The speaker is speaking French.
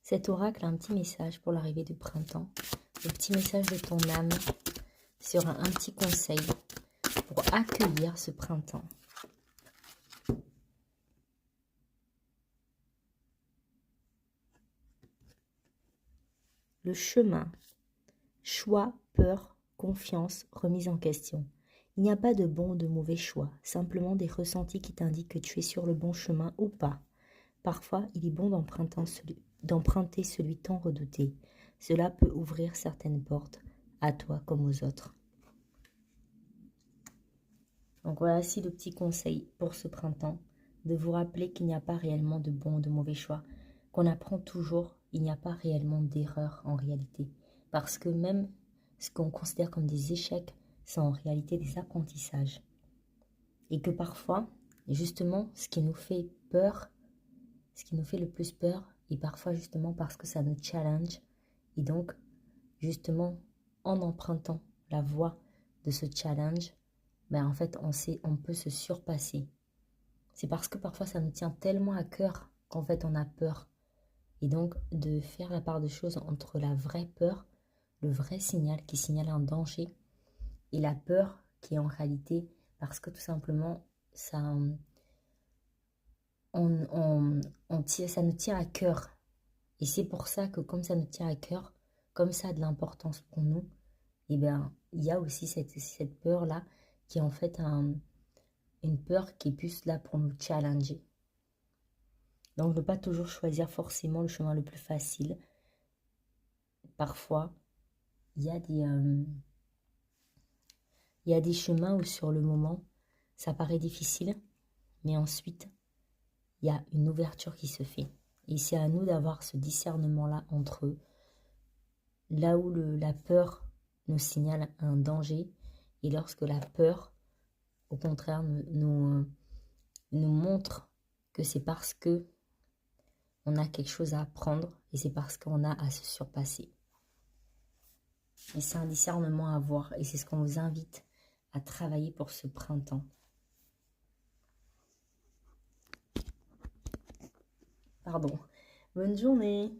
Cet oracle a un petit message pour l'arrivée du printemps. Le petit message de ton âme sera un petit conseil pour accueillir ce printemps. Le chemin. Choix, peur, confiance, remise en question. Il n'y a pas de bon ou de mauvais choix, simplement des ressentis qui t'indiquent que tu es sur le bon chemin ou pas. Parfois, il est bon d'emprunter celui tant redouté. Cela peut ouvrir certaines portes, à toi comme aux autres. Donc voici le petit conseil pour ce printemps, de vous rappeler qu'il n'y a pas réellement de bon ou de mauvais choix, qu'on apprend toujours, il n'y a pas réellement d'erreur en réalité. Parce que même ce qu'on considère comme des échecs sont en réalité des apprentissages. Et que parfois, justement, ce qui nous fait peur, ce qui nous fait le plus peur, est parfois justement parce que ça nous challenge. Et donc, justement, en empruntant la voie de ce challenge, ben en fait, on peut se surpasser. C'est parce que parfois, ça nous tient tellement à cœur qu'en fait, on a peur. Et donc, de faire la part des choses entre la vraie peur, le vrai signal qui signale un danger, et la peur qui est en réalité parce que tout simplement, ça, ça nous tient à cœur. Et c'est pour ça que comme ça nous tient à cœur, comme ça a de l'importance pour nous, eh bien, il y a aussi cette peur-là qui est en fait une peur qui est plus là pour nous challenger. Donc, ne pas toujours choisir forcément le chemin le plus facile. Parfois, il y a des chemins où sur le moment, ça paraît difficile, mais ensuite, il y a une ouverture qui se fait. Et c'est à nous d'avoir ce discernement-là entre là où la peur nous signale un danger et lorsque la peur, au contraire, nous montre que c'est parce que on a quelque chose à apprendre et c'est parce qu'on a à se surpasser. Et c'est un discernement à avoir et c'est ce qu'on vous invite à travailler pour ce printemps. Pardon. Bonne journée.